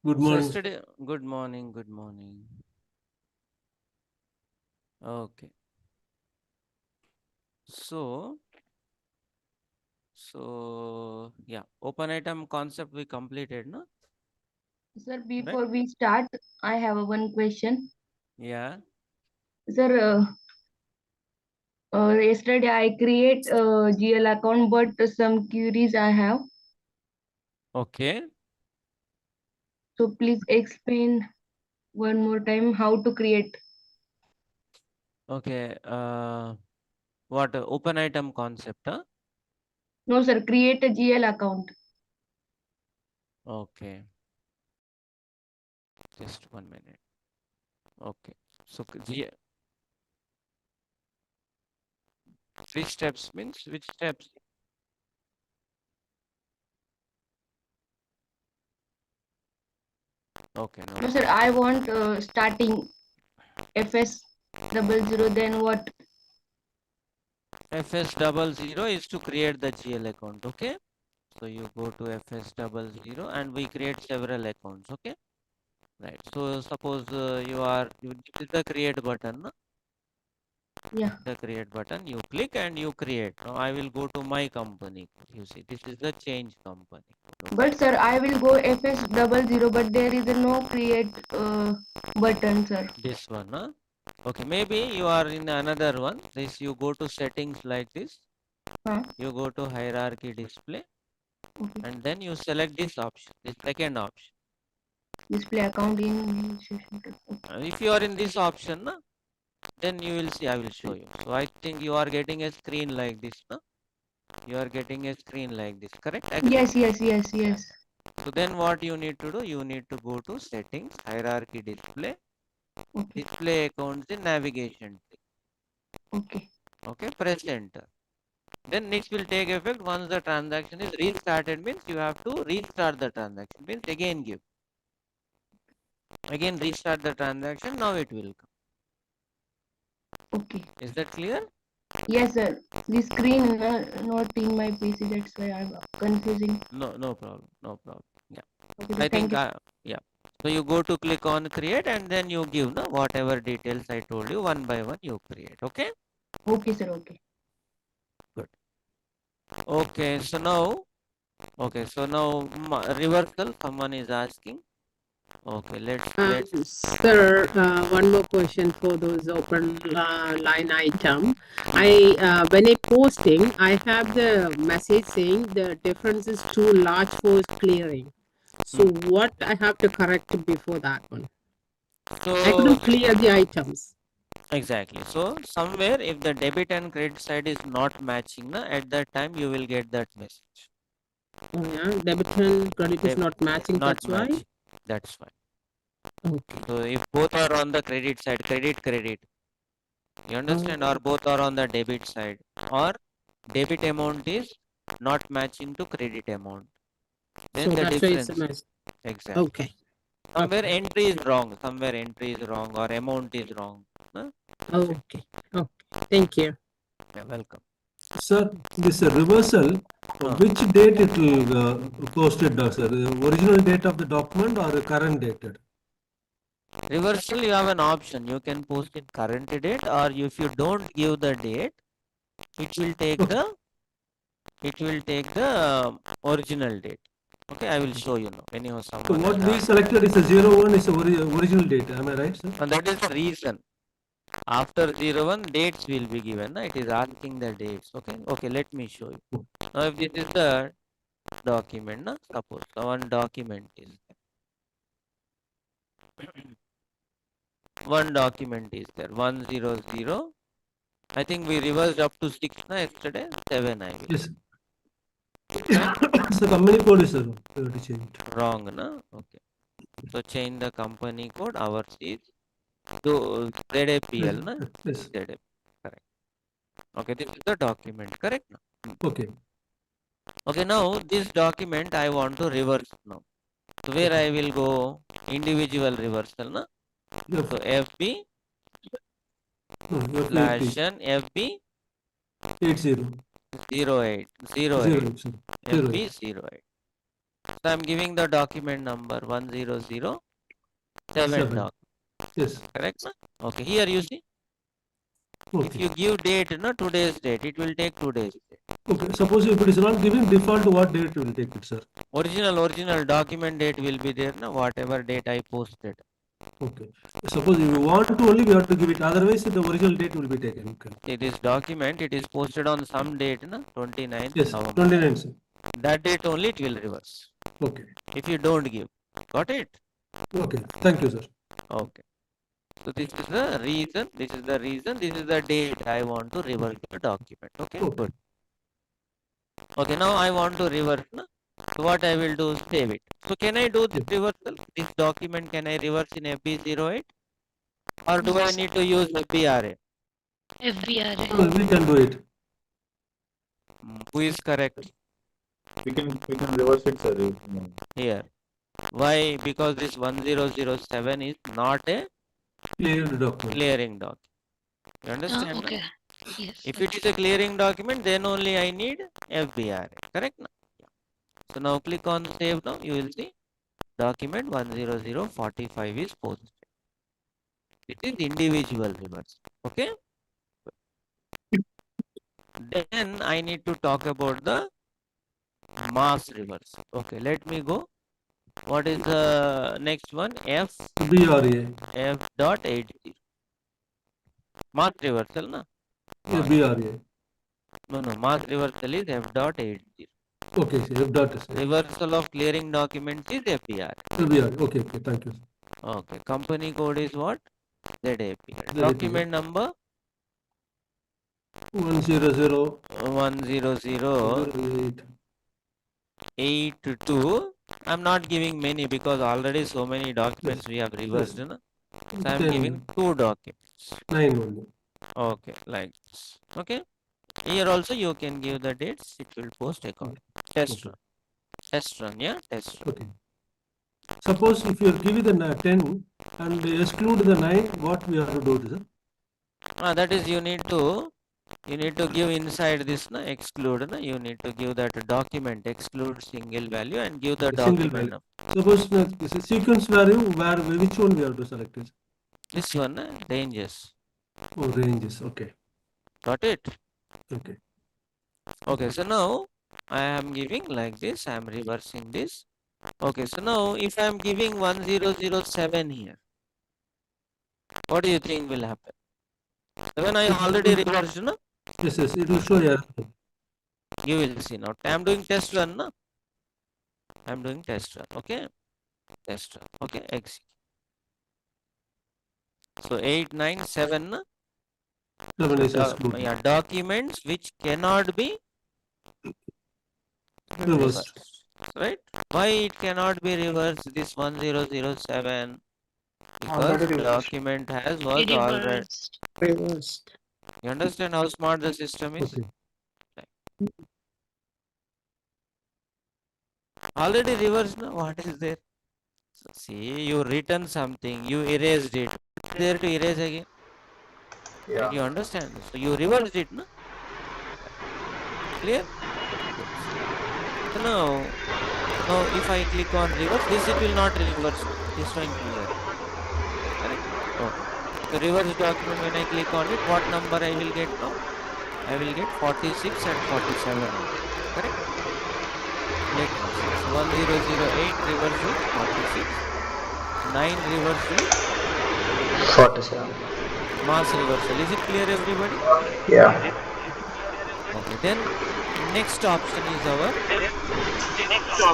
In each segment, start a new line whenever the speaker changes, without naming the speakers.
Good
So
morning.
yesterday, good morning, good morning. Okay. So, yeah, open item concept we completed, no?
Sir,
Right?
before we start, I have one question.
Yeah.
Sir, yesterday I create a GL account, but some queries I have.
Okay.
So please explain one more time how to create.
Okay. What open item concept, huh?
No, sir, create a GL account.
Okay. Just 1 minute. Okay. So, three steps means which steps? Okay, no
No, sir,
problem.
I want starting FS 00. Then what?
FS00 is to create the GL account. Okay. So you go to FS00 and we create several accounts. Okay. Right. So suppose you this is the create button. No?
Yeah.
The create button. You click and you create. Now I will go to my company. You see, this is the change company. Okay.
But sir, I will go FS 00, but there is no create button, sir.
This one. Huh? Okay. Maybe you are in another one. This you go to settings like this.
Huh?
You go to hierarchy display
Okay.
and then you select this option. This second option.
Display account in.
If you are in this option, na, then you will see, I will show you. So I think you are getting a screen like this. No? You are getting a screen like this, correct?
Yes, yes, yes, yes.
So then what you need to do, you need to go to settings, hierarchy display,
Okay.
display accounts in navigation.
Okay.
Okay, press enter. Then this will take effect once the transaction is restarted, means you have to restart the transaction, means again give. Again restart the transaction, now it will come.
Okay.
Is that clear?
Yes, sir. The screen not in my PC. That's why I'm confusing.
No problem. Yeah.
Okay,
I
sir.
think,
Thank you.
yeah. So you go to click on create and then you give no whatever details I told you, one by one you create. Okay.
Okay, sir. Okay.
Good. Okay. So now, reversal. Someone is asking. Okay. Let's.
Sir, one more question for those open line item. When I posting, I have the message saying the difference is too large for clearing. So what I have to correct before that one? I
So
couldn't clear the items.
exactly. So somewhere if the debit and credit side is not matching, na, at that time you will get that message.
Oh yeah, debit and credit is not matching.
Not
That's why.
matching. That's fine.
Okay.
So if both are on the credit side, credit. You understand? Or both are on the debit side. Or debit amount is not matching to credit amount. Then
So
the
that's why it's a
difference.
mess.
Exactly.
Okay.
Somewhere
Okay.
entry is wrong. Somewhere entry is wrong or amount is wrong. Huh?
Okay. Okay. Thank you.
Yeah, welcome.
Sir, this reversal, which date it will posted, sir? The original date of the document or the current dated?
Reversal, you have an option. You can post in current date, or if you don't give the date, it will take the original date. Okay, I will show you now. Anyhow,
So
someone
what
has
we
asked.
selected is a 01 is the original date. Am I right, sir?
And that is the reason. After 01, dates will be given. It is asking the dates. Okay, let me show you. Now, if this is the document, na, suppose the one document is there. One document is there, 100. I think we reversed up to 6 na, yesterday, 7 I will.
Yes. So company code is to change.
Wrong, na? Okay. So change the company code. Ours is to ZAPL, na?
Yes.
ZAPL. Correct. Okay, this is the document, correct?
Okay.
Okay, now this document I want to reverse now. So where I will go? Individual reversal, na? So FB slash n FB
80.
08
08.
08 FB 08. So I'm giving the document number 1007
Seven.
doc.
Yes.
Correct? Na? Okay. Here you see, if
Okay.
you give date, no, today's date, it will take 2 days.
Okay. Suppose if it is not giving default, what date will take it, sir?
Original document date will be there, na, whatever date I posted.
Okay. Suppose if you want to only, we have to give it. Otherwise, the original date will be taken. Okay.
See, this document, it is posted on some date, na, 29th
Yes.
November.
29, sir.
That date only it will reverse.
Okay.
If you don't give. Got it?
Okay. Thank you, sir.
Okay. So this is the reason, this is the reason, this is the date I want to reverse the document. Okay,
Okay.
good. Okay, now I want to reverse. Na? So what I will do is save it. So can I do this reversal? This document can I reverse in FB08? Or do I need to use FBRA?
FBRA.
No, we can do it.
Who is correct
We can reverse it, sir.
here? Why? Because this 1007 is not a
Cleared document.
clearing document. You understand? na?
Okay. Yes.
If it is a clearing document, then only I need FBRA. Correct? Na? Yeah. So now click on save now. You will see document 10045 is posted. It is individual reverse. Okay? Then I need to talk about the mass reverse. Okay, let me go. What is the next one?
BRA.
F.80. Mass reversal, na?
Yeah, BRA.
No, mass reversal is F.80.
Okay, sir. F dot is
Reversal of clearing documents is FBR.
BRA. Okay, okay. Thank you.
Okay, company code is what? ZAP.
ZAP.
Document number
100
10082.
8.
I'm not giving many because already so many documents we have reversed. Na? So I'm giving 2 documents.
9 only.
Okay, like this. Okay. Here also you can give the dates. It will post according. Test
Okay.
run. Test run. Yeah, test run.
Okay. Suppose if you give the 10 and exclude the 9, what we have to do, sir?
That is you need to give inside this na exclude na. You need to give that document exclude single value and give the
Single
document
value.
number.
Suppose this is sequence value, which one we have to select? Is?
This one na ranges.
Oh, ranges. Okay.
Got it?
Okay.
Okay, so now I am giving like this. I am reversing this. Okay, so now if I am giving 1007 here, what do you think will happen? When I already reversed, no?
Yes, yes. It will show error.
You will see now. I am doing test run, no? I am doing test run. Okay, test run. Okay, execute. So 897, no?
7 is excluded.
Yeah, documents which cannot be
Reversed.
right? Why it cannot be reversed? This 1007 because
Already
the
reversed.
document was already.
Reversed.
Reversed.
You understand how smart the system is?
Okay.
Already reversed now. What is there? So, see, you written something, you erased it. There to erase again.
Yeah.
You understand? So you reversed it, no? Clear? So now if I click on reverse, this it will not reverse. This one clear. Correct? Okay. The reverse document, when I click on it, what number I will get now? I will get 46 and 47. Correct? Let me see. So 1008 reverse is 46. 9 reverse is
47.
mass reversal. Is it clear, everybody?
Yeah.
Okay, then next option is our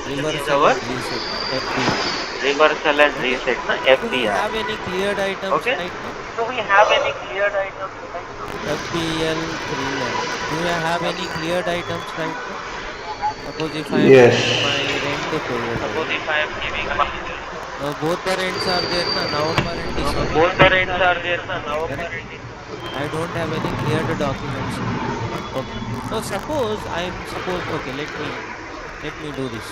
reversal and reset. FBR.
Reversal and reset, na
Do we
FBR.
have any cleared items
Okay.
right now?
Do we have any cleared items?
FBL 3L. Do you have any cleared items right now? Suppose if I am
Yes.
giving my rent period.
Suppose if I am giving my
Now both the rents are there na November and December.
both the rents are there, na November
Correct.
and December.
I don't have any cleared documents. Okay. So suppose okay, let me do this.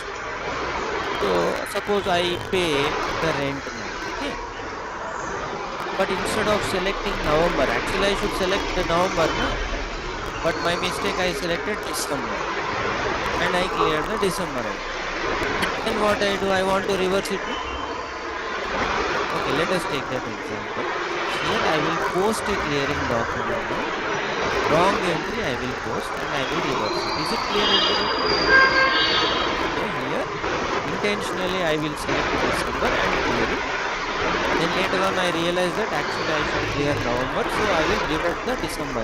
So suppose I pay the rent now. Okay. But instead of selecting November, actually I should select the November, no? But my mistake, I selected December and I cleared the December rent. Then what I do, I want to reverse it. Okay, let us take that example. Here I will post a clearing document. Wrong entry I will post and I will reverse it. Is it clear? Okay, here intentionally I will select December and clear it. Then later on I realize that actually I should clear November, so I will revert the December.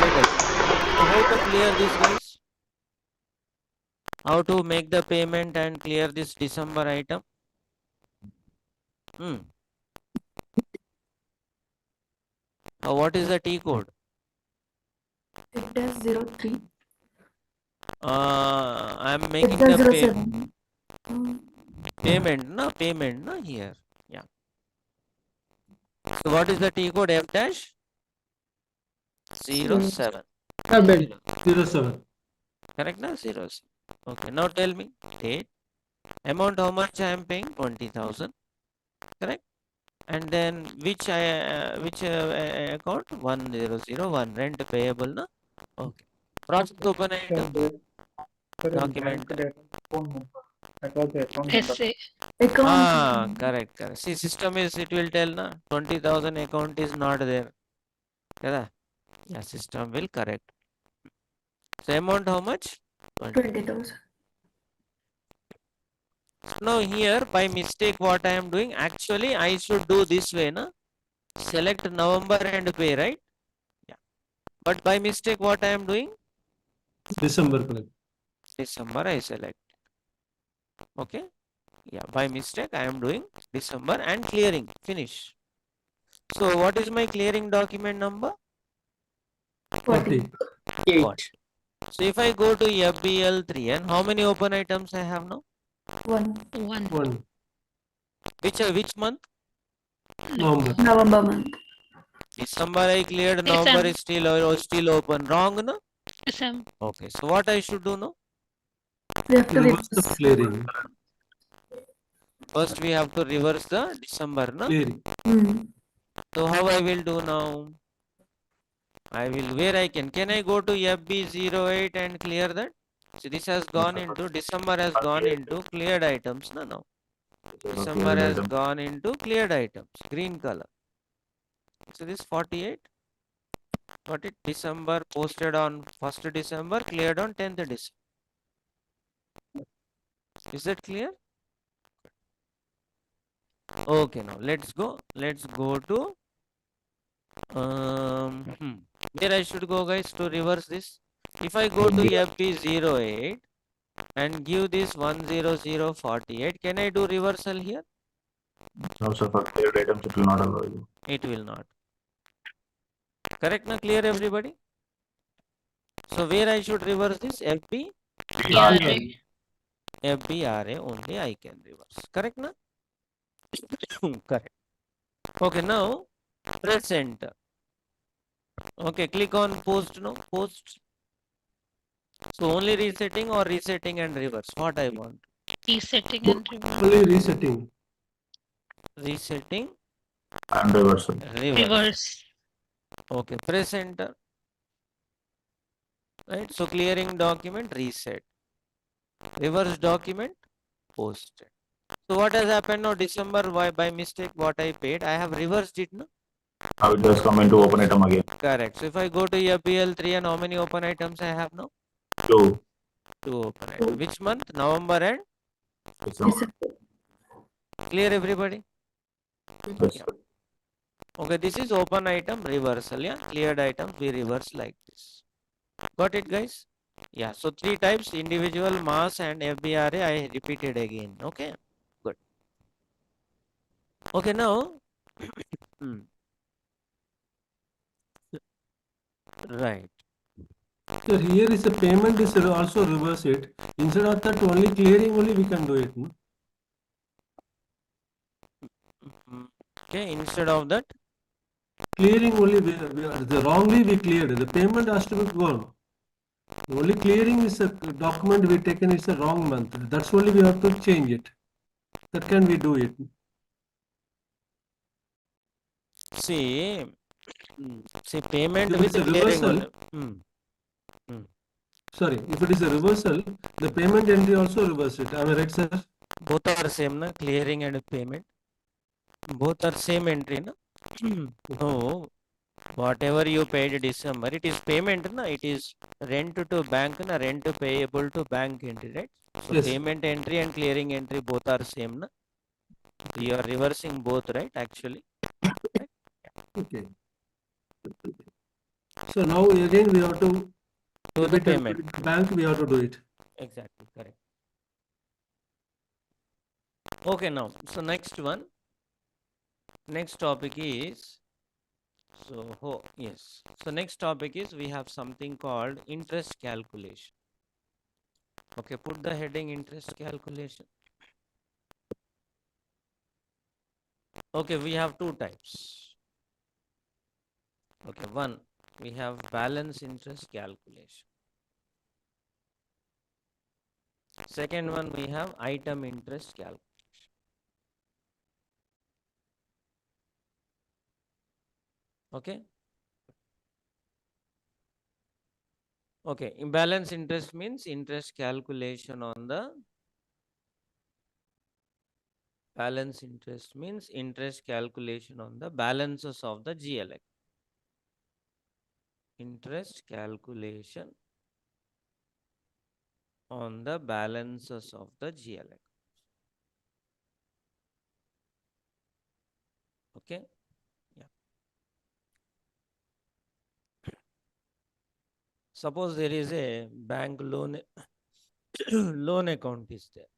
Let us. So how to clear this, guys? How to make the payment and clear this December item? What is the T code?
It does 03.
I am
It
making
does
the
07.
payment here. Yeah. So what is the T code? F dash 07.
07.
Correct now? 07. Okay. Now tell me date. Amount how much I am paying? 20,000. Correct. And then which account? 1001 rent payable na? Okay. Process open item. Document.
SA.
Account.
Correct. See, system is, it will tell na 20,000 account is not there. Yeah, system will correct. So amount how much?
20,000.
Now here by mistake what I am doing, actually I should do this way, na? Select November and pay, right? Yeah. But by mistake what I am doing?
December correct.
December I select. Okay. Yeah, by mistake I am doing December and clearing. Finish. So what is my clearing document number?
40.
8. So if I go to FBL3 and how many open items I have now?
1.
1.
Which month?
November.
November month.
December I cleared, November is still open. Wrong, no?
December.
Okay, so what I should do now?
We have to
Reverse the
reverse.
clearing.
First we have to reverse the December, no?
Clearing.
So how I will do now? I will, where I can I go to FB08 and clear that? So this has gone into, December has gone into cleared items, no? No. December has gone into cleared items, green color. So this 48, got it? December posted on 1st December, cleared on 10th December. Is that clear? Okay, now let's go to where I should go, guys, to reverse this. If I go to FB08 and give this 10048, can I do reversal here?
No, sir, for cleared items it will not allow you.
It will not. Correct now? Clear, everybody? So where I should reverse this? FBRA only I can reverse. Correct now? Correct. Okay, now press enter. Okay, click on post now. Post. So only resetting or resetting and reverse? What I want?
Resetting and reverse.
Only resetting.
Resetting
And reversal.
Reverse.
Okay, press enter. Right, so clearing document, reset. Reverse document, posted. So what has happened now? December, by mistake what I paid, I have reversed it, no?
Now it just come into open item again.
Correct. So if I go to FBL3 and how many open items I have now?
2.
2 open items. Which month? November and?
December.
Clear, everybody?
Yes, sir.
Okay, this is open item reversal, yeah? Cleared items we reverse like this. Got it, guys? Yeah, so 3 types, individual, mass and FBRA, I repeated again. Okay, good. Okay, now, right.
So here is a payment is also reverse it. Instead of that only clearing only we can do it. No?
Okay, instead of that?
Clearing only, the wrongly we cleared. The payment has to be gone. The only clearing is a document we taken is a wrong month. That's only we have to change it. That can we do it.
See, payment
There
with
is a
clearing.
reversal. Sorry, if it is a reversal, the payment entry also reverse it. Am I right, sir?
Both are same, na? Clearing and payment. Both are same entry, na? So, whatever you paid December, it is payment, na? It is rent to bank, na? Rent payable to bank entry, right? So,
Yes.
payment entry and clearing entry both are same, na? So, you are reversing both, right? Actually.
Okay. So now again we have to
Do the payment.
bank, we have to do it.
Exactly, correct. Okay, now, so next one. Next topic is, yes. So next topic is we have something called interest calculation. Okay, put the heading interest calculation. Okay, we have two types. Okay, one, we have balance interest calculation. Second one, we have item interest calculation. Okay. Okay, imbalance interest means interest calculation on the balance interest means interest calculation on the balances of the GL. Interest calculation on the balances of the GL. Okay. Yeah. Suppose there is a bank loan loan account is there.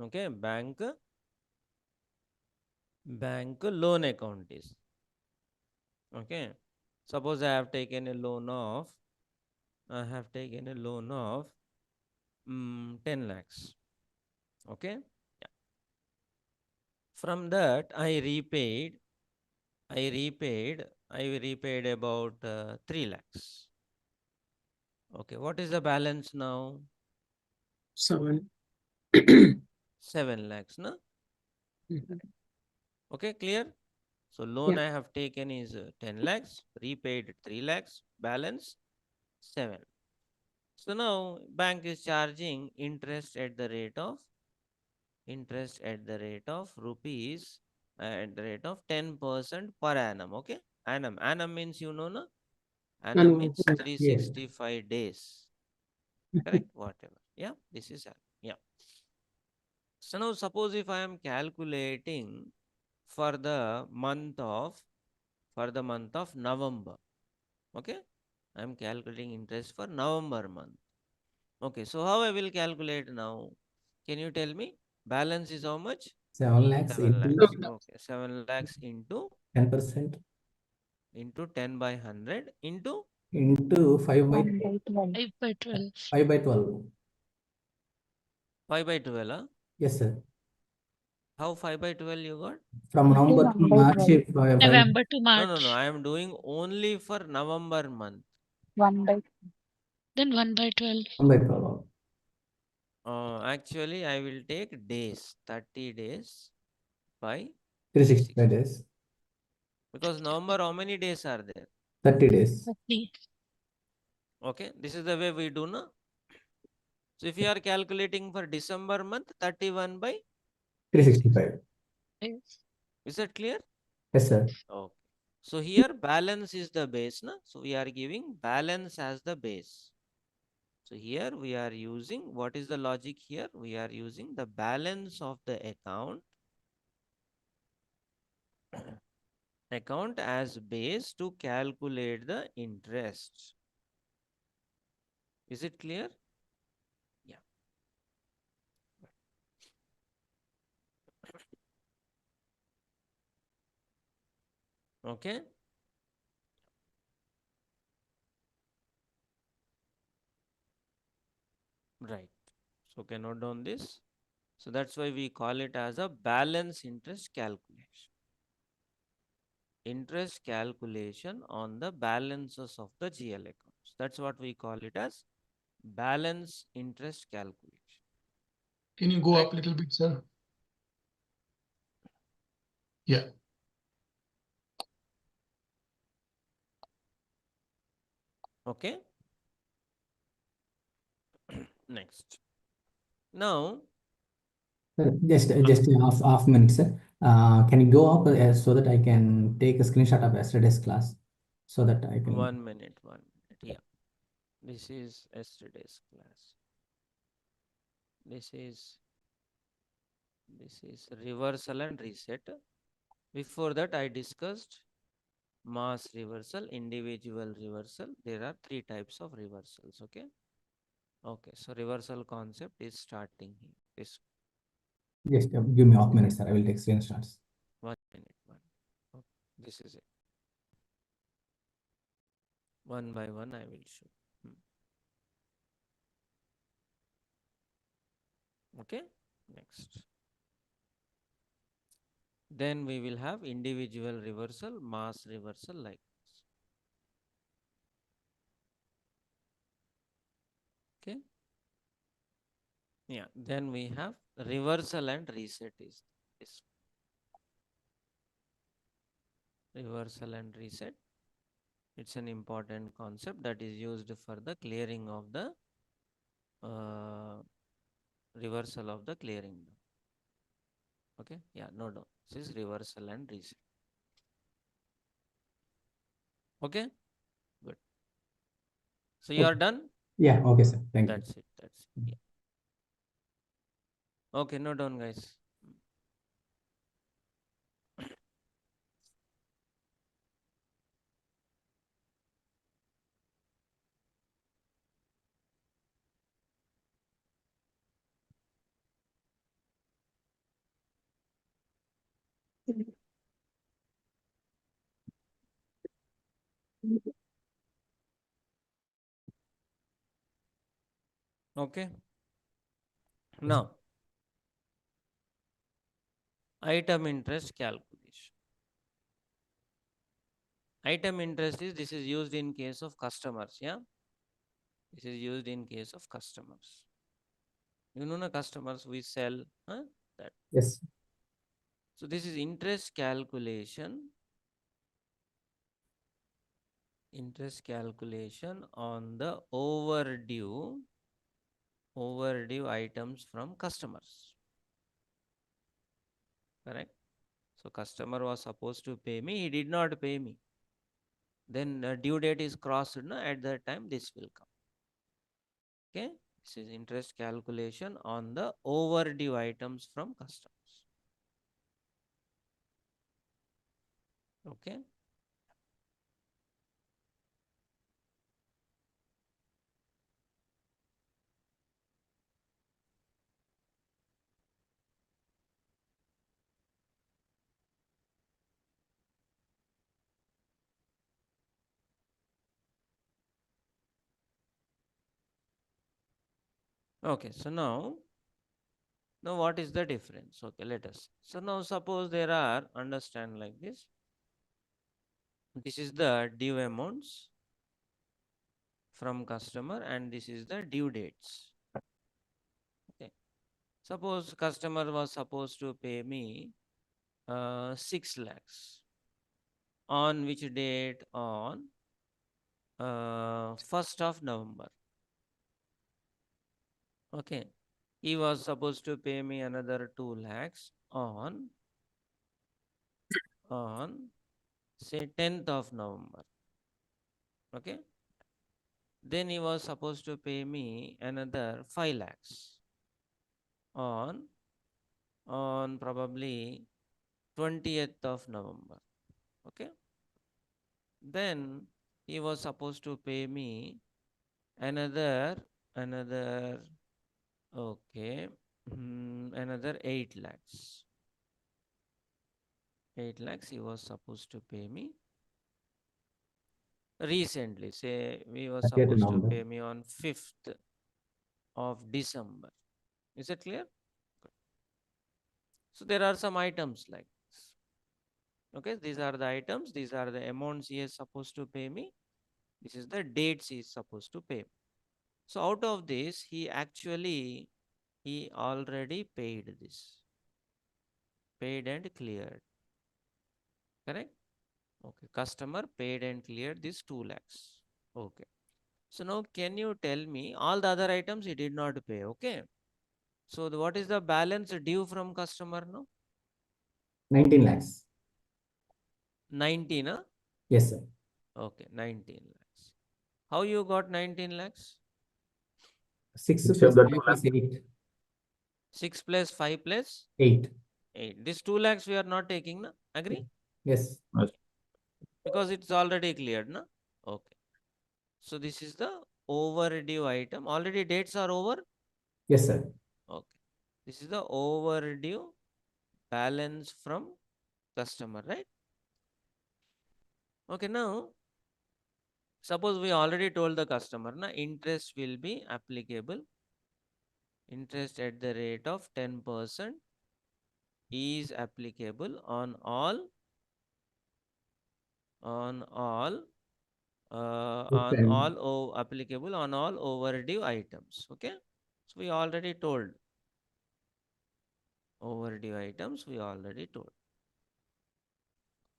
Okay, bank loan account is. Okay. Suppose I have taken a loan of 10 lakhs. Okay. Yeah. From that I repaid about 3 lakhs. Okay, what is the balance now?
7.
7 lakhs, no?
Mhm.
Okay, clear? So loan
Yeah.
I have taken is 10 lakhs, repaid 3 lakhs, balance 7. So now bank is charging interest at the rate of rupees at the rate of 10% per annum. Okay, annum means you know, no? Annum means 365 days. Correct? Whatever. Yeah, this is yeah. So now suppose if I am calculating for the month of November. Okay, I am calculating interest for November month. Okay, so how I will calculate now? Can you tell me? Balance is how much?
7 lakhs
7
into
lakhs. Okay, 7 lakhs into
10%
10 by 100 into
into 5 by
5 by 12.
5 by 12.
5 by 12. Huh?
Yes, sir.
How 5 by 12 you got?
From November to March, 5.
November to
No,
March.
I am doing only for November month.
Then 1 by 12.
1 by 12.
Actually, I will take days, 30 days by
365 days.
because November, how many days are there?
30 days.
30.
Okay, this is the way we do now. So if you are calculating for December month, 31 by
365.
Is that clear?
Yes, sir.
Okay. So here balance is the base, na? So we are giving balance as the base. So here we are using, what is the logic here? We are using the balance of the account as base to calculate the interest. Is it clear? Yeah. Okay. Right. So can note down this. So that's why we call it as a balance interest calculation. Interest calculation on the balances of the GL accounts. That's what we call it as balance interest calculation.
Can you go up a little bit, sir? Yeah.
Okay. Next. Now,
Sir, just a half minute, sir. Can you go up so that I can take a screenshot of yesterday's class so that I can.
1 minute. Yeah. This is yesterday's class. This is reversal and reset. Before that, I discussed mass reversal, individual reversal. There are 3 types of reversals. Okay. Okay. So reversal concept is starting here. This
Just give me half minute, sir. I will take screenshots.
1 minute. Okay. This is it. One by one, I will show. Okay. Next. Then we will have individual reversal, mass reversal like this. Okay. Yeah. Then we have reversal and reset is this. Reversal and reset. It's an important concept that is used for the clearing of the reversal of the clearing. Okay. Yeah. No. This is reversal and reset. Okay. Good. So you are done?
Yeah. Okay, sir. Thank you.
That's it. Yeah. Okay. No done, guys. Okay. Now, item interest calculation. Item interest is, this is used in case of customers. Yeah. This is used in case of customers. You know, the customers we sell, huh? That.
Yes.
So this is interest calculation. Interest calculation on the overdue items from customers. Correct? So customer was supposed to pay me, he did not pay me. Then due date is crossed, no? At that time this will come. Okay? This is interest calculation on the overdue items from customers. Okay? Okay, so now what is the difference? Okay, let us. So now suppose there are, understand like this. This is the due amounts from customer and this is the due dates. Okay. Suppose customer was supposed to pay me 6 lakhs. On which date? On 1st of November. Okay. He was supposed to pay me another 2 lakhs on say 10th of November. Okay. Then he was supposed to pay me another 5 lakhs on probably 20th of November. Okay. Then he was supposed to pay me another okay, another 8 lakhs. 8 lakhs he was supposed to pay me recently. Say we were supposed to pay me on 5th of December. Is it clear? Good. So there are some items like this. Okay, these are the items, these are the amounts he is supposed to pay me. This is the dates he is supposed to pay. So out of this, he already paid this. Paid and cleared. Correct? Okay. Customer paid and cleared this 2 lakhs. Okay. So now can you tell me all the other items he did not pay? Okay. So what is the balance due from customer now?
19 lakhs.
19, huh?
Yes, sir.
Okay, 19 lakhs. How you got 19 lakhs?
6
Six
plus
of that
5 plus 8.
6 plus 5 plus
8.
8. This 2 lakhs we are not taking, na? Agree?
Yes.
Because it's already cleared, na? Okay. So this is the overdue item. Already dates are over?
Yes, sir.
Okay. This is the overdue balance from customer, right? Okay, now suppose we already told the customer, na, interest will be applicable. Interest at the rate of 10% is applicable on all applicable on all overdue items. Okay, so we already told overdue items, we already told.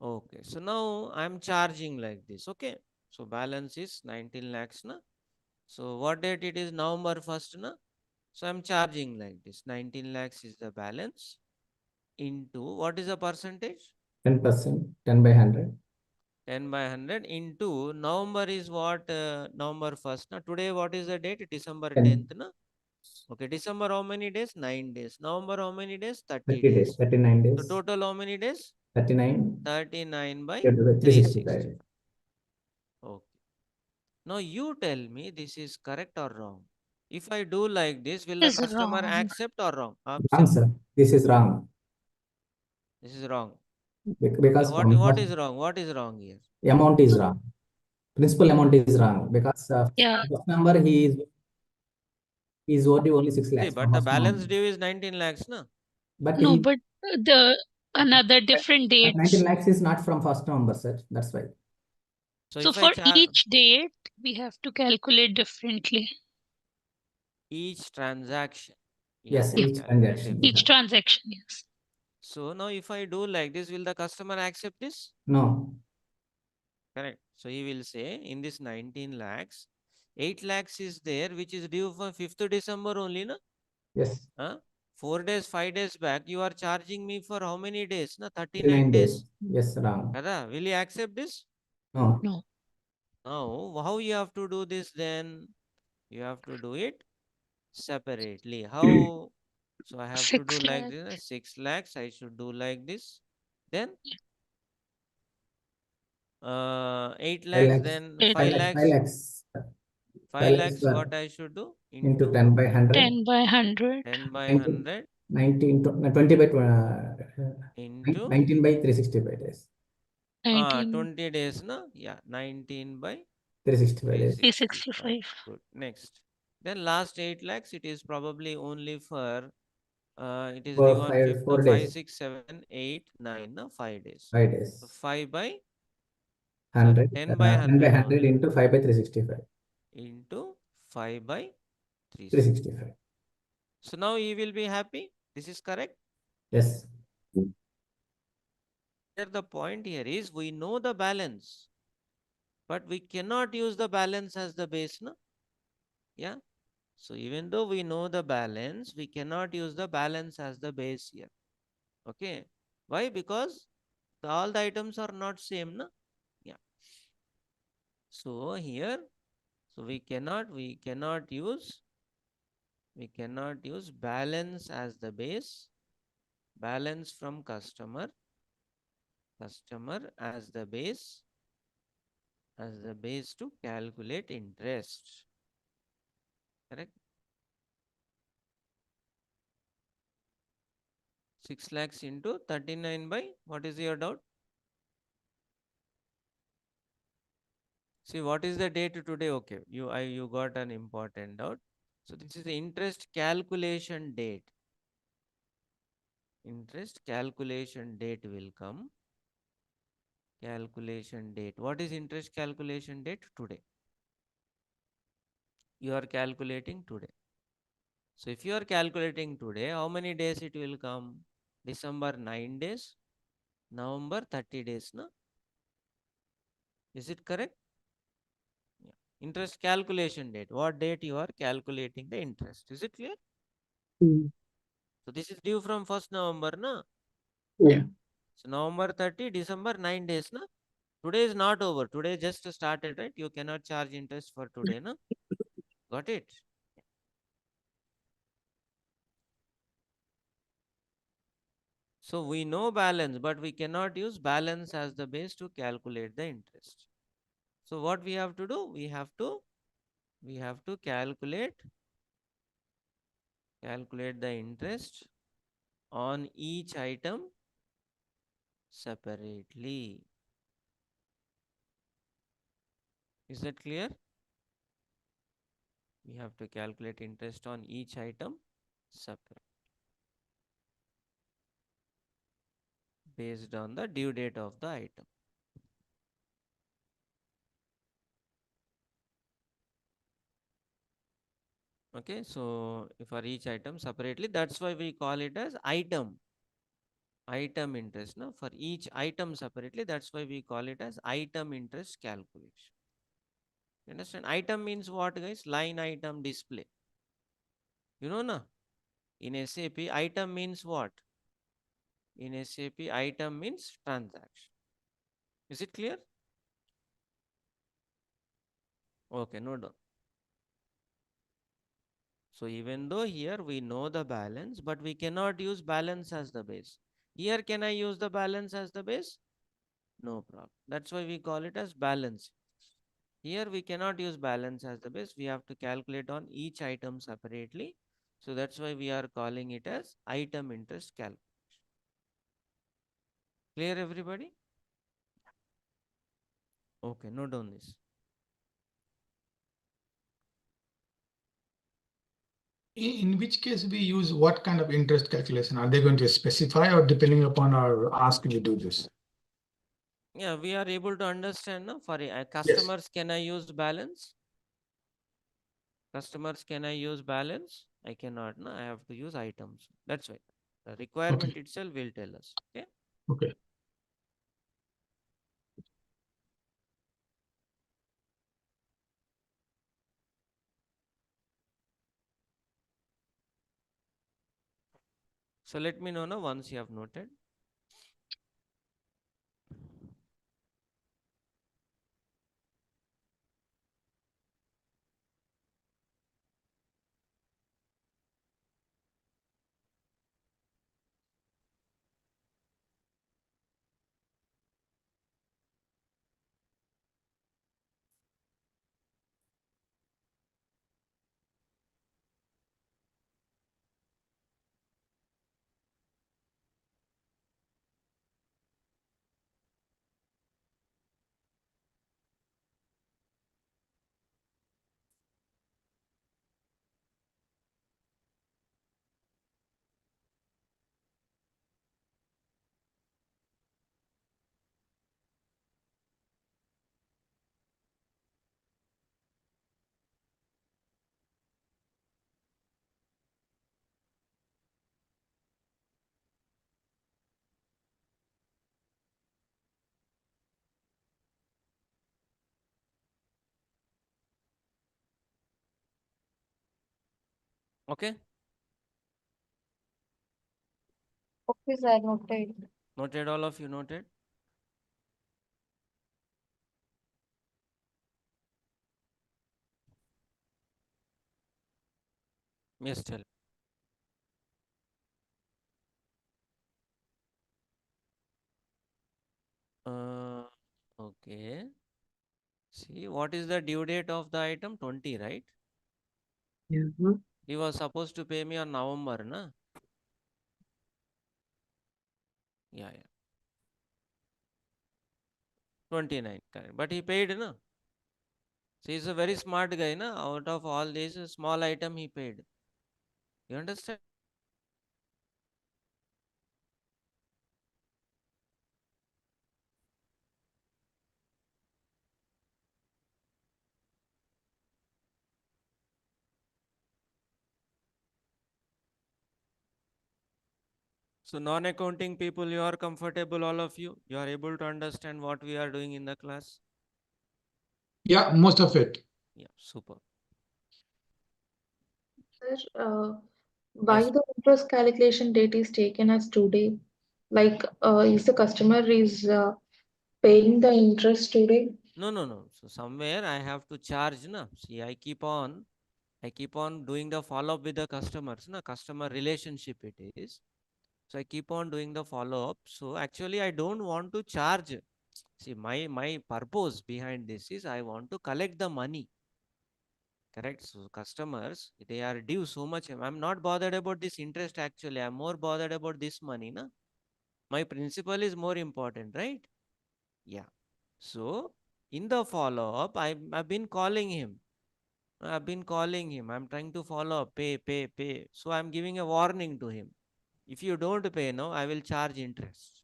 Okay, so now I'm charging like this. Okay, so balance is 19 lakhs, na? So what date it is? November 1st, na? So I'm charging like this. 19 lakhs is the balance into what is the percentage?
10%. 10 by 100.
10 by 100 into November is what? November 1st. Na? Today what is the date? December
10.
10th. Na? Okay, December how many days? 9 days. November how many days? 30
30 days. 39
So
days.
total how many days?
39.
39 by
Divided by
360.
365.
Okay. Now you tell me this is correct or wrong. If I do like this, will the
Is
customer
wrong.
accept or wrong?
Wrong, sir. This is wrong.
This is wrong.
Because
What is wrong? What is wrong here?
amount is wrong. Principal amount is wrong because
Yeah.
first number he is owed only 6
See,
lakhs.
but the balance due is 19 lakhs, na?
But
No,
he,
but the another different
but 19
dates.
lakhs is not from first November, sir. That's why.
So
So
if
for
I
each date, we have to calculate differently.
each transaction, you
Yes,
have to
each
calculate
transaction.
Each
differently.
transaction, yes.
So now if I do like this, will the customer accept this?
No.
Correct. So he will say in this 19 lakhs, 8 lakhs is there, which is due for 5th December only, na?
Yes.
4 days, 5 days back, you are charging me for how many days? Na? 39
39
days.
days. Yes, wrong.
Kada? Will you accept this?
No.
No.
Now, how you have to do this then? You have to do it separately. How? So I have to
6
do like
lakhs.
this. 6 lakhs. I should do like this. Then 8
5
lakhs.
lakhs.
Then
8
5
5
lakhs.
lakhs.
5
lakhs
lakhs.
per
What I should do?
into 10 by 100.
10 by 100.
10 by
19,
100
19, 20 by
into
19 by 365 days.
19.
20 days, na? Yeah, 19 by
365 days.
365. Good. Next. Then last 8 lakhs, it is probably only for it is
For
due on
5
5th,
4
5,
days.
6, 7, 8, 9, no? 5 days.
5 days.
So 5 by
100.
10 by
10 by
100
100
only.
into 5 by 365.
Into 5 by
365.
So now he will be happy. This is correct.
Yes.
Here the point here is we know the balance, but we cannot use the balance as the base, no? Yeah. So even though we know the balance, we cannot use the balance as the base here. Okay. Why? Because all the items are not same, no? Yeah. So here, so we cannot use balance as the base, balance from customer as the base to calculate interest. Correct? 6 lakhs into 39 by, what is your doubt? See, what is the date today? Okay, you got an important doubt. So this is the interest calculation date. Interest calculation date will come. Calculation date. What is interest calculation date? Today. You are calculating today. So if you are calculating today, how many days it will come? December 9 days, November 30 days, no? Is it correct? Yeah. Interest calculation date. What date you are calculating the interest? Is it clear?
Mm.
So this is due from 1st November, na?
Yeah.
So November 30, December 9 days, na? Today is not over. Today just started, right? You cannot charge interest for today, na? Got it? So we know balance, but we cannot use balance as the base to calculate the interest. So what we have to do? We have to calculate the interest on each item separately. Is that clear? We have to calculate interest on each item separate based on the due date of the item. Okay, so for each item separately, that's why we call it as item interest. No, for each item separately, that's why we call it as item interest calculation. You understand? Item means what, guys? Line item display. You know, na? In SAP, item means what? In SAP, item means transaction. Is it clear? Okay, no doubt. So even though here we know the balance, but we cannot use balance as the base. Here, can I use the balance as the base? No problem. That's why we call it as balance. Here we cannot use balance as the base. We have to calculate on each item separately. So that's why we are calling it as item interest calculation. Clear, everybody? Okay, note down this.
In which case we use what kind of interest calculation? Are they going to specify, or depending upon our ask, we do this?
Yeah, we are able to understand now. For customers, can I use balance? Customers, can I use balance? I cannot. No, I have to use items. That's why the requirement itself will tell us. Okay.
Okay.
So let me know now once you have noted. Okay.
Okay, sir, noted.
Noted, all of you noted? Yes, tell. Okay. See, what is the due date of the item? 20, right?
Yeah.
He was supposed to pay me on November, na? Yeah. 29, correct. But he paid, na? So he's a very smart guy, na? Out of all these, a small item he paid. You understand? So non-accounting people, you are comfortable, all of you? You are able to understand what we are doing in the class?
Yeah, most of it.
Yeah, super.
Sir, why
Yes.
the interest calculation date is taken as today? Like, is the customer is paying the interest today?
No, no, no. So somewhere I have to charge, na. See, I keep on doing the follow up with the customers, na. Customer relationship it is. So I keep on doing the follow up. So actually, I don't want to charge. See, my purpose behind this is I want to collect the money. Correct. So customers, they are due so much. I'm not bothered about this interest actually. I'm more bothered about this money, na. My principal is more important, right? Yeah. So in the follow up, I've been calling him. I've been calling him. I'm trying to follow up, pay, pay, pay. So I'm giving a warning to him. If you don't pay now, I will charge interest.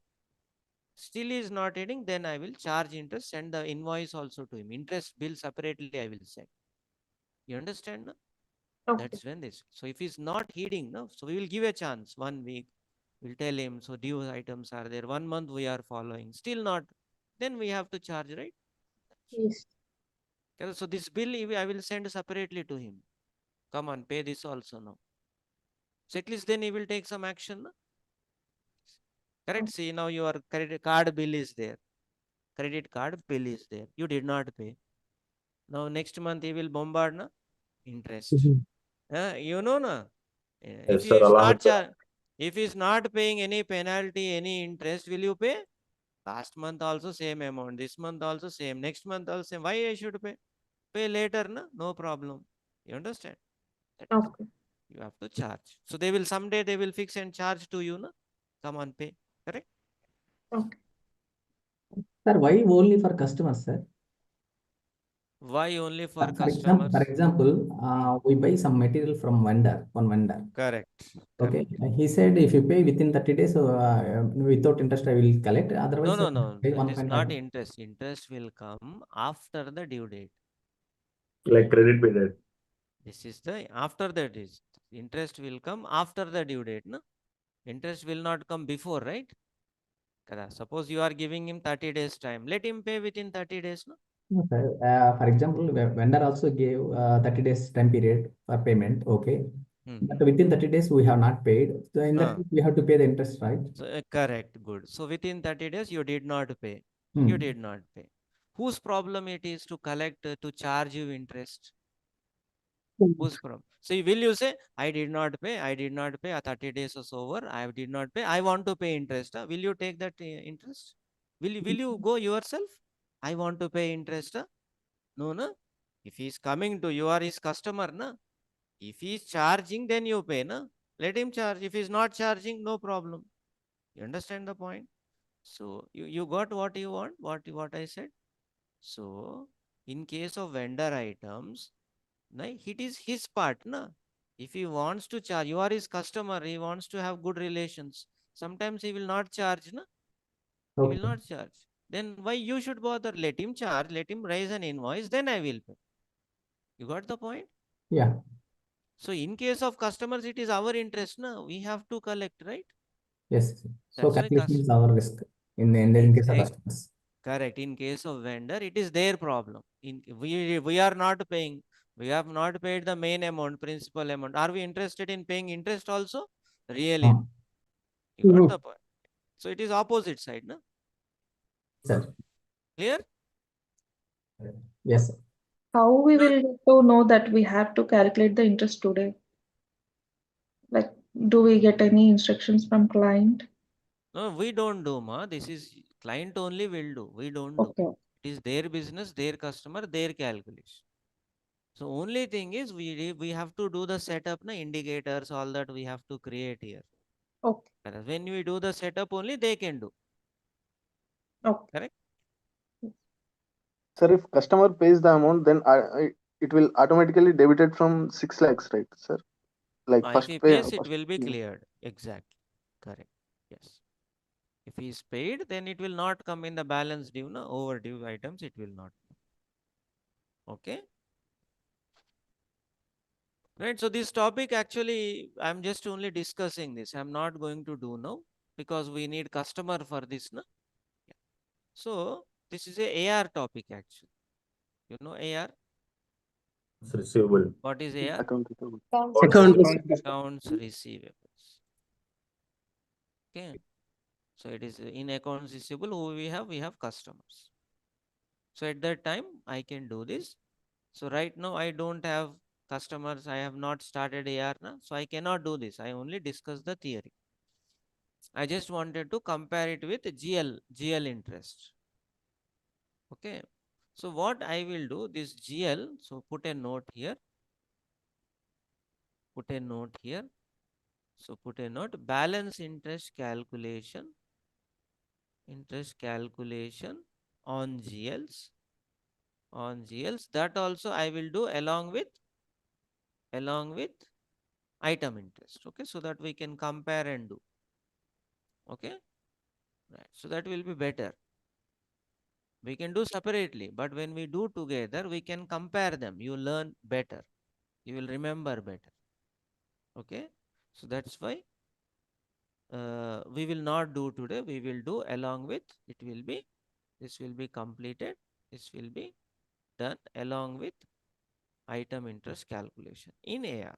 Still is not hitting, then I will charge interest, send the invoice also to him. Interest bill separately I will send. You understand? No?
Okay.
That's when this. So if he's not heeding, no, so we will give a chance 1 week. We'll tell him. So due items are there. 1 month we are following. Still not. Then we have to charge, right?
Yes.
Okay, so this bill I will send separately to him. Come on, pay this also now. So at least then he will take some action. No? Correct. See, now your credit card bill is there. Credit card bill is there. You did not pay. Now next month he will bombard na interest. You know na. If
Yes,
he
sir.
is
Along
not
with that.
if he is not paying any penalty, any interest, will you pay? Last month also same amount. This month also same. Next month also same. Why I should pay? Pay later, na? No problem. You understand? That is,
Okay.
you have to charge. So they will someday they will fix and charge to you, na? Come on, pay. Correct?
Okay.
Sir, why only for customers, sir?
Why only for
For example,
customers?
we buy some material from one vendor.
Correct.
Okay,
Correct.
he said if you pay within 30 days, without interest, I will collect.
No,
Otherwise,
no, no.
pay
It is
1.5.
not interest. Interest will come after the due date.
Like credit be there.
This is the after that is interest will come after the due date. No? Interest will not come before, right? Suppose you are giving him 30 days time. Let him pay within 30 days. No?
No, sir. For example, vendor also gave 30 days time period for payment. Okay. But within 30 days, we have not paid. So in that case, we have to pay the interest, right?
So, correct. Good. So within 30 days, you did not pay.
Hmm.
You did not pay. Whose problem it is to collect, to charge you interest? Whose problem? So will you say, I did not pay, 30 days is over, I did not pay, I want to pay interest. Will you take that interest? Will you go yourself? I want to pay interest. No, no. If he is coming to you are his customer, na? If he is charging, then you pay, na? Let him charge. If he is not charging, no problem. You understand the point? So you got what you want, what I said. So in case of vendor items, it is his part, na? If he wants to charge, you are his customer, he wants to have good relations. Sometimes he will not charge, na? He will not charge. Then why you should bother? Let him charge, let him raise an invoice, then I will pay. You got the point?
Yeah.
So in case of customers, it is our interest, na? We have to collect, right?
Yes. So
That's why
calculation is our risk in case of customers.
Correct. In case of vendor, it is their problem. We are not paying. We have not paid the main amount, principal amount. Are we interested in paying interest also? Really? You got the point. So it is opposite side, no?
Sir.
Clear?
Yes.
How we will get to know that we have to calculate the interest today? Like, do we get any instructions from client?
No, we don't do, ma. This is client only will do. We don't
Okay.
do. It is their business, their customer, their calculation. So only thing is we have to do the setup, na indicators, all that we have to create here.
Okay.
When we do the setup only, they can do.
Okay.
Correct?
Sir, if customer pays the amount, then it will automatically debited from 6 lakhs, right, sir? Like
If
first
he
pay.
pays, it will be cleared. Exactly. Correct. Yes. If he is paid, then it will not come in the balance due, no overdue items, it will not. Okay. Right. So this topic actually, I'm just only discussing this. I'm not going to do now because we need customer for this. No? Yeah. So this is a AR topic actually. You know AR?
It's receivable.
What is AR?
Account receivable.
Account
Accounts receivables. Okay. So it is in accounts receivable. Who we have? We have customers. So at that time, I can do this. So right now, I don't have customers. I have not started AR now. So I cannot do this. I only discuss the theory. I just wanted to compare it with GL interest. Okay. So what I will do, this GL, so put a note here. Put a note here. So put a note, balance interest calculation on GLs. That also I will do along with item interest. Okay, so that we can compare and do. Okay, right. So that will be better. We can do separately, but when we do together, we can compare them. You learn better. You will remember better. Okay, so that's why we will not do today. We will do along with, this will be completed. This will be done along with item interest calculation in AR.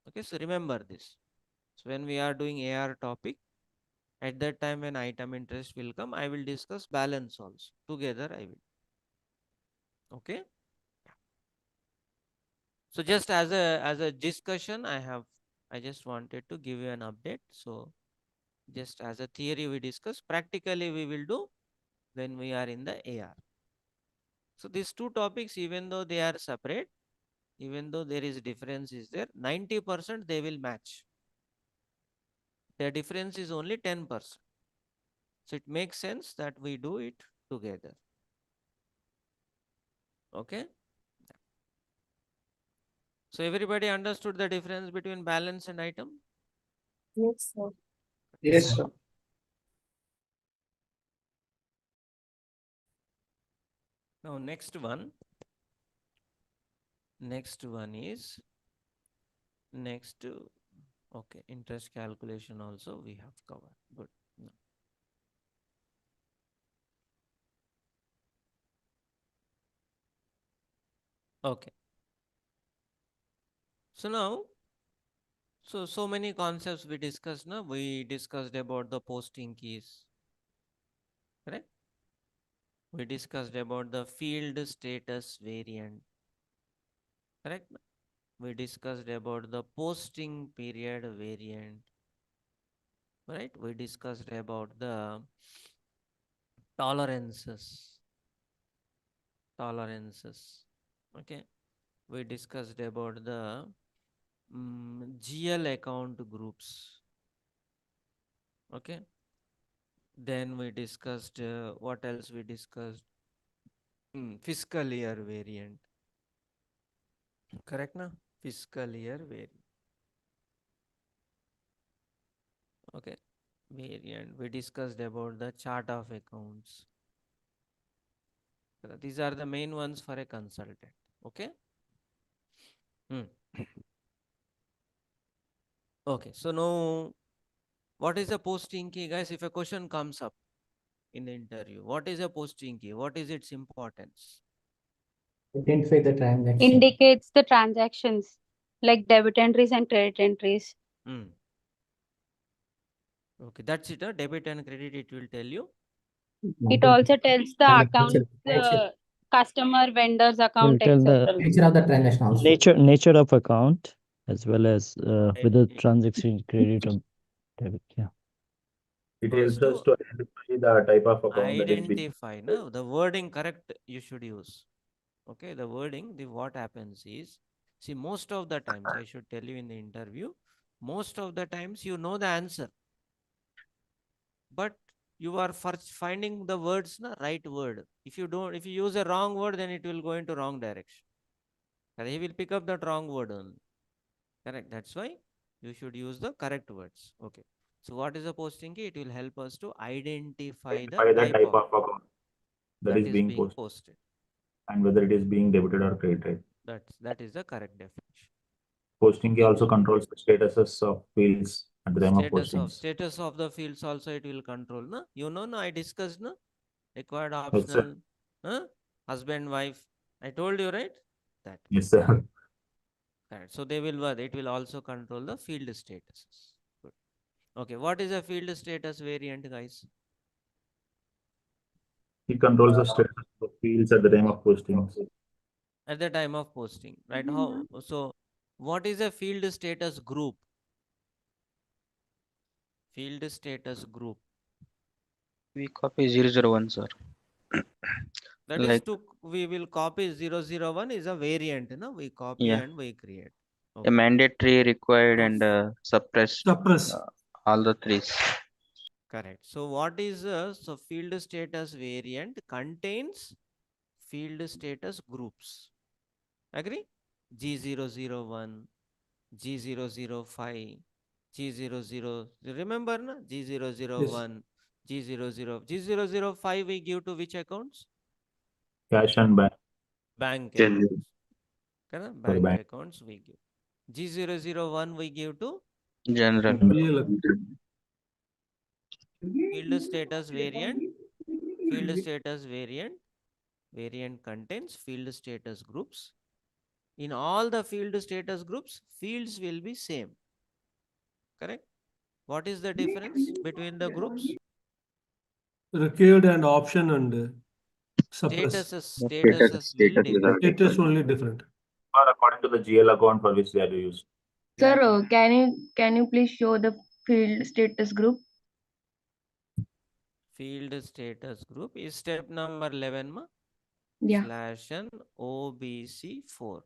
Okay, so remember this. So when we are doing AR topic, at that time when item interest will come, I will discuss balance also. Together I will. Okay. So just as a discussion, I just wanted to give you an update. So just as a theory we discuss, practically we will do when we are in the AR. So these two topics, even though they are separate, even though there is difference is there, 90% they will match. The difference is only 10%. So it makes sense that we do it together. Okay. So everybody understood the difference between balance and item?
Yes, sir.
Yes, sir.
Now next one is okay, interest calculation also we have covered. Good. Okay. So now, so many concepts we discussed now. We discussed about the posting keys. Correct? We discussed about the field status variant. Correct? We discussed about the posting period variant. Right? We discussed about the tolerances. Okay. We discussed about the GL account groups. Okay. Then we discussed what else we discussed? Fiscal year variant. Correct, na? Fiscal year variant. Okay. Variant. We discussed about the chart of accounts. These are the main ones for a consultant. Okay. Okay. So now, what is a posting key, guys? If a question comes up in the interview, what is a posting key? What is its importance?
Identify the transaction.
Indicates the transactions like debit entries and credit entries.
Okay, that's it. Debit and credit, it will tell you.
It also tells the account, the customer, vendor's account, etc.
Nature of the transaction also.
Nature of account as well as whether transaction credit or debit. Yeah.
It helps us to identify the type of account that is being.
Identify, no, the wording correct you should use. Okay, the wording, what happens is, see, most of the times, I should tell you in the interview, most of the times you know the answer. But you are first finding the words, na, right word. If you use a wrong word, then it will go into wrong direction. And he will pick up that wrong word only. Correct. That's why you should use the correct words. Okay. So what is a posting key? It will help us to identify the type of
account that is being posted. And whether it is being debited or credited.
That is the correct definition.
Posting key also controls the statuses of fields at the time of posting.
Status of the fields also it will control. Na? You know, I discussed, na? Required optional, husband, wife. I told you, right? that.
Yes, sir.
Correct. So they will what? It will also control the field statuses. Good. Okay, what is a field status variant, guys?
He controls the status of fields at the time of posting.
At the time of posting, right? How so? What is a field status group? Field status group.
We copy 001, sir.
That is
Like
to we will copy 001 is a variant, no? We copy
Yeah.
and we create.
a
Okay.
mandatory, required,
So
and suppressed.
Suppress.
All the threes.
correct. So what is so field status variant contains field status groups. Agree? G001, G005, G00. Remember, na? G001, G00, G005 we give to which accounts?
Cash and bank.
Bank
Yes.
accounts. Correct?
For
Bank
bank.
accounts we give. G001 we give to
General.
Real.
field status variant. Field status variant contains field status groups. In all the field status groups, fields will be same. Correct? What is the difference between the groups?
Required and option and suppress.
Statuses will differ.
Status only different.
Or according to the GL account for which they are used.
Sir,
Exactly.
can you please show the field status group?
Field status group is step number 11 ma?
Yeah.
/n OBC4.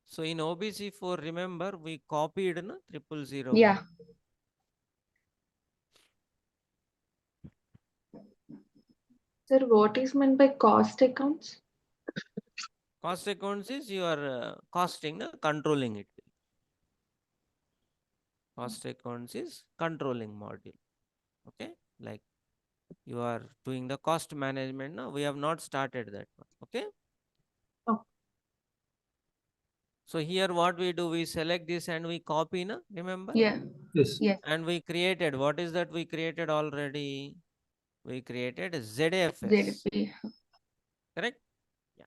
So in OBC4, remember we copied na 0001.
Yeah.
Sir, what is meant by cost accounts?
Cost accounts is you are costing, controlling it. Cost accounts is controlling module. Okay, like you are doing the cost management now. We have not started that one. Okay.
Oh.
So here what we do, we select this and we copy, na? Remember?
Yeah.
Yes.
Yes.
And we created, what is that we created already? We created ZFS.
ZP.
Correct?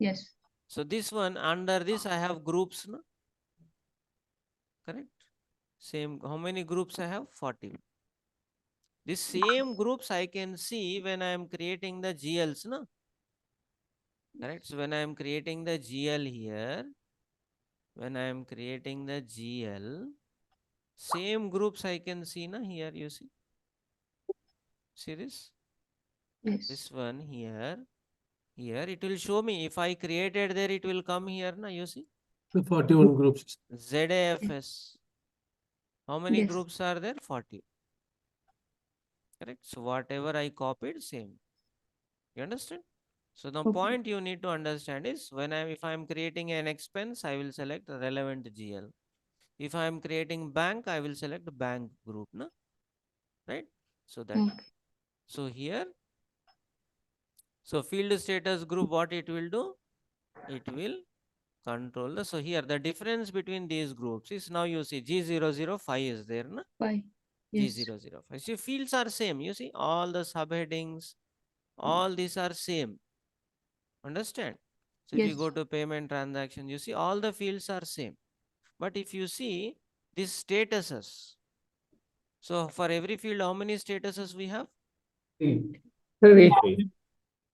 Yes.
So this one, under this I have groups, no? Correct? Same, how many groups I have? 40. This same groups I can see when I am creating the GLs, no? Correct? So when I am creating the GL here, when I am creating the GL, same groups I can see, na? Here you see. See this?
Yes.
This one here. Here it will show me. If I created there, it will come here, na? You see?
The 41 groups.
ZAFS. How many
Yes.
groups are there? 40. Correct? So whatever I copied, same. You understand? So the
Okay.
point you need to understand is if I am creating an expense, I will select a relevant GL. If I am creating bank, I will select the bank group, na? Right? So that.
Okay.
So here, so field status group, what it will do? It will control the, so here the difference between these groups is, now you see G005 is there, na?
Bye. Yes.
G005. See, fields are same. You see, all the subheadings, all these are same. Understand? So if you
Yes.
go to payment transaction, you see all the fields are same. But if you see these statuses, so for every field, how many statuses we have?
Three.
Three field.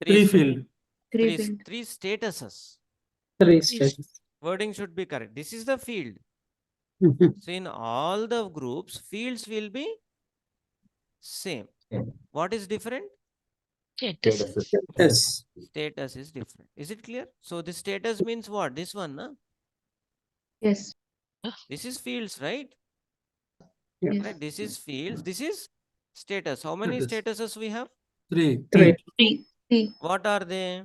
Three field.
Three statuses.
Three stages.
Wording should be correct. This is the field. So in all the groups, fields will be same. What is different?
Statuses.
Yes.
Status is different. Is it clear? So the status means what? This one, na?
Yes.
This is fields, right?
Yes.
Right. This is fields. This is status. How many
Status.
statuses we have?
Three.
Three.
What are they?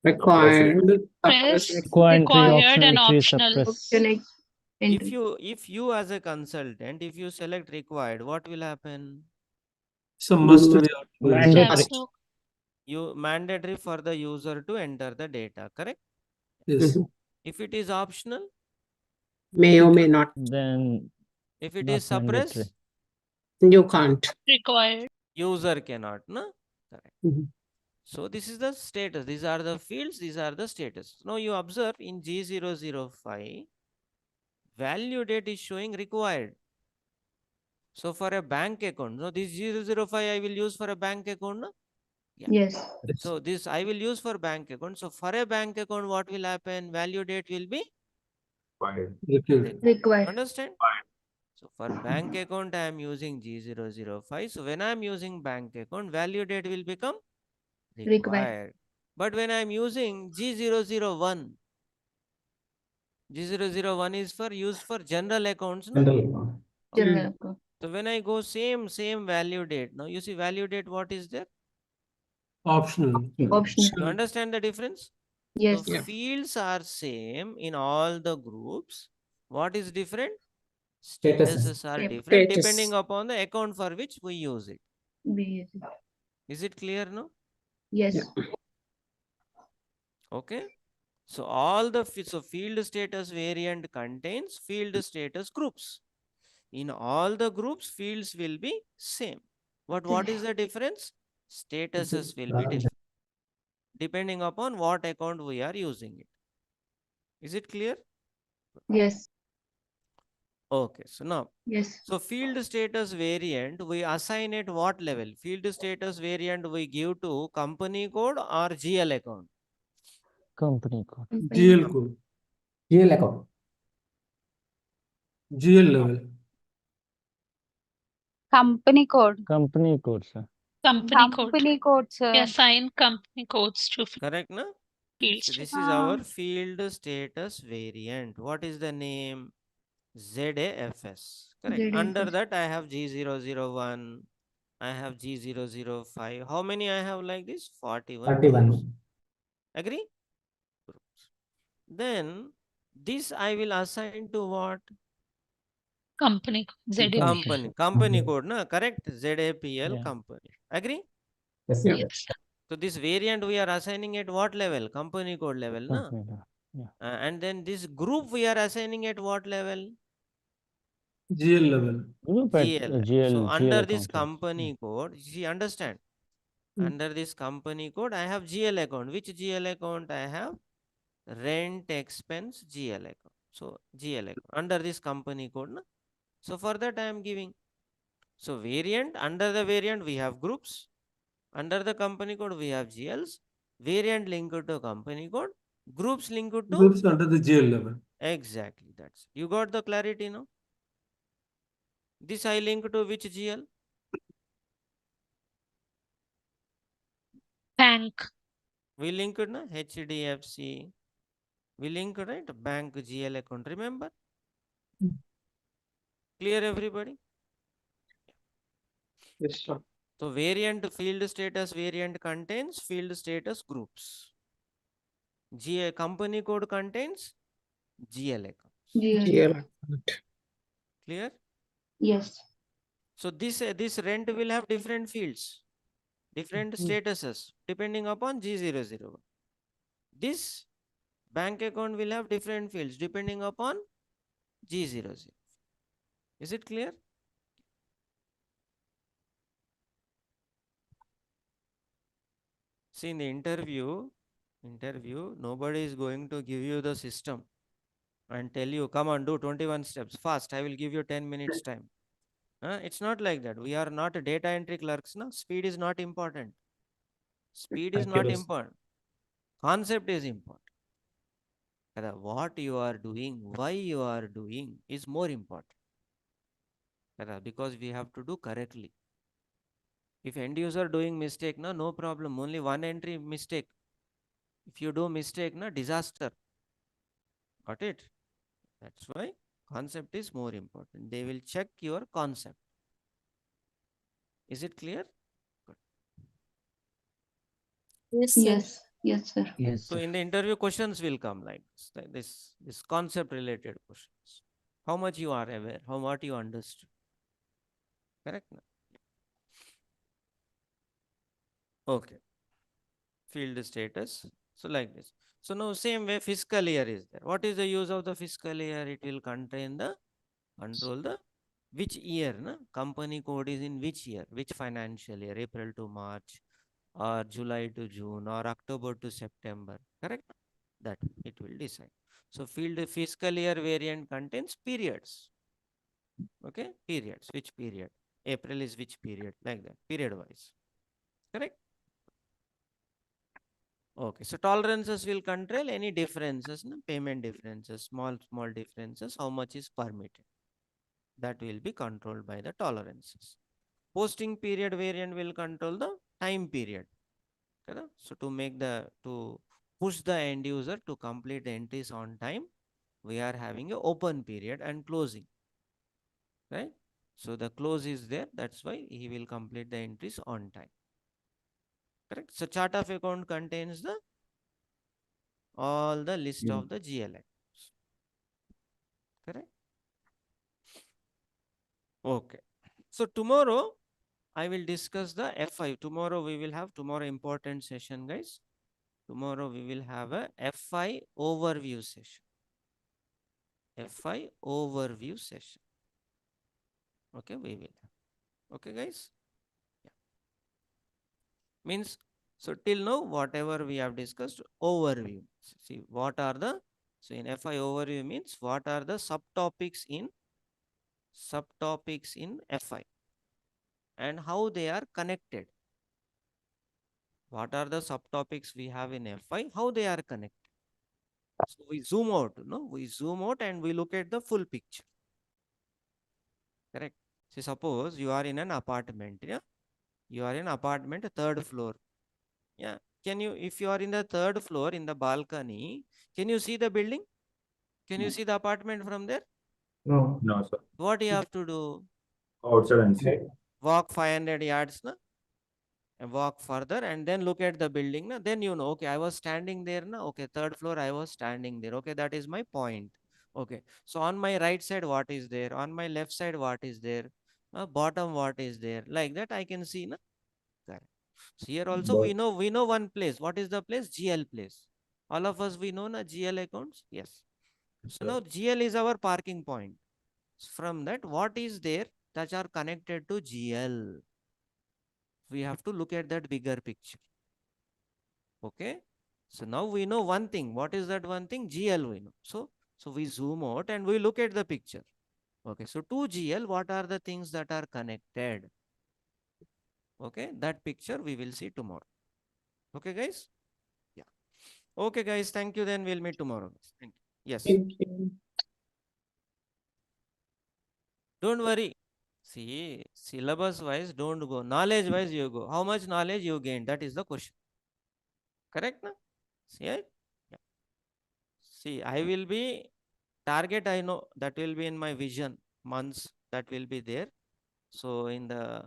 Required.
Press,
Required,
required and
optional,
optional.
suppress.
If you as a consultant, if you select required, what will happen?
Some must be.
Mandatory.
Caps lock.
You mandatory for the user to enter the data, correct?
Yes.
If it is optional,
May or may not.
Then
if it
not
is suppressed,
mandatory.
You can't.
Required.
user cannot, no? Correct.
Mhm.
So this is the status. These are the fields. These are the status. Now you observe in G005, value date is showing required. So for a bank account, no, this 005 I will use for a bank account. No? Yeah.
Yes.
So this I will use for bank account. So for a bank account, what will happen? Value date will be
Required.
Understand? So for bank account, I am using G005. So when I am using bank account, value date will become required. But when I am using G001, G001 is for used for general accounts. No?
General account.
General account.
So when I go same value date, now you see value date, what is there?
Optional.
Optional.
You understand the difference?
Yes.
So fields are same in all the groups. What is different? Statuses are different depending upon the account for which we use it. Is it clear now?
Yes.
Okay. So all the field status variant contains field status groups. In all the groups, fields will be same. But what is the difference? Statuses will be different depending upon what account we are using it. Is it clear?
Yes.
Okay. So now,
yes.
So field status variant, we assign at what level? Field status variant we give to company code or GL account?
Company code.
GL code.
GL account.
GL level.
Company code.
Company code, sir.
Company code, sir.
We assign company codes to
Correct, na?
field
So this
status.
is our field status variant. What is the name? ZAFS. Correct.
ZAFS.
Under that, I have G001. I have G005. How many I have like this? 41.
41.
Agree? Then this I will assign to what?
Company ZAPL.
Company code, na? Correct? ZAPL
Yeah.
company. Agree?
Yes,
Yeah.
yes.
So this variant we are assigning at what level? Company code level, na?
Company code. Yeah.
And then this group we are assigning at what level?
GL level.
Group at
GL.
GL.
So under
GL
this
account,
company code, you understand? Under this company code, I have GL account. Which GL account I have? Rent expense GL account. So GL account under this company code. Na? So for that I am giving. So variant, under the variant we have groups. Under the company code we have GLs. Variant linked to company code. Groups linked to?
Groups under the GL level.
Exactly. That's you got the clarity now. This I link to which GL?
Bank.
We linked na HDFC. We linked right bank GL account. Remember? Clear everybody?
Yes, sir.
So variant field status variant contains field status groups. GA company code contains GL accounts.
GL.
Clear?
Yes.
So this rent will have different fields, different statuses depending upon G001. This bank account will have different fields depending upon G00. Is it clear? See, in the interview, nobody is going to give you the system and tell you, come on, do 21 steps fast. I will give you 10 minutes time. It's not like that. We are not data entry clerks. No? Speed is not important. Speed is not important. Concept is important. What you are doing, why you are doing is more important. Because we have to do correctly. If end user doing mistake, no problem. Only one entry mistake. If you do mistake, disaster. Got it? That's why concept is more important. They will check your concept. Is it clear? Good.
Yes, sir. Yes. Yes, sir.
Yes.
So in the interview, questions will come like this concept related questions. How much you are aware? How much you understood? Correct? Okay. Field status. So like this. So now same way fiscal year is there. What is the use of the fiscal year? It will contain the control the which year, na? Company code is in which year, which financial year, April to March, or July to June, or October to September, correct? That it will decide. So field fiscal year variant contains periods. Okay, periods. Which period? April is which period? Like that, period wise. Correct? Okay, so tolerances will control any differences, no? Payment differences, small differences, how much is permitted. That will be controlled by the tolerances. Posting period variant will control the time period. Correct? So to push the end user to complete the entries on time, we are having a open period and closing. Right? So the close is there. That's why he will complete the entries on time. Correct? So chart of account contains all the list of the GL accounts. Correct? Okay. So tomorrow I will discuss the F5. Tomorrow we will have important session, guys. Tomorrow we will have a F5 overview session. F5 overview session. Okay, we will have. Okay, guys. Yeah. Means, so till now, whatever we have discussed, overview. See, what are the, so in F5 overview means what are the subtopics in F5 and how they are connected. What are the subtopics we have in F5, how they are connected. So we zoom out, no? We zoom out and we look at the full picture. Correct. See, suppose you are in an apartment, yeah? You are in apartment, third floor. Yeah. Can you, if you are in the third floor in the balcony, can you see the building? Can you see the apartment from there?
No. No, sir.
What you have to do?
Outside and see.
Walk 500 yards, na? And walk further and then look at the building. Na? Then you know, okay, I was standing there. Na? Okay, third floor, I was standing there. Okay, that is my point. Okay, so on my right side, what is there? On my left side, what is there? Bottom, what is there? Like that, I can see. Na? Correct. So here also we know one place. What is the place? GL place. All of us we know na GL accounts. Yes. So now GL is our parking point. From that, what is there that are connected to GL? We have to look at that bigger picture. Okay. So now we know one thing. What is that one thing? GL we know. So we zoom out and we look at the picture. Okay. So to GL, what are the things that are connected? Okay. That picture we will see tomorrow. Okay, guys? Yeah. Okay, guys. Thank you. Then we'll meet tomorrow. Thank you. Yes.
Thank you.
Don't worry. See, syllabus wise, don't go. Knowledge wise, you go. How much knowledge you gain? That is the question. Correct? Na? See, yeah. See, I will be target. I know that will be in my vision months. That will be there. So in the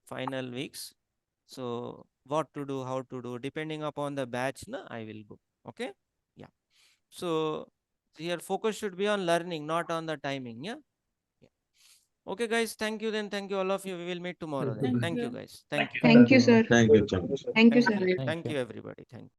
final weeks. So what to do, how to do, depending upon the batch, na, I will go. Okay. Yeah. So your focus should be on learning, not on the timing. Yeah. Okay, guys. Thank you. Then thank you all of you. We will meet tomorrow. Thank you, guys. Thank you.
Thank you, sir.
Thank you.
Thank you, sir.
Thank you, everybody. Thank you.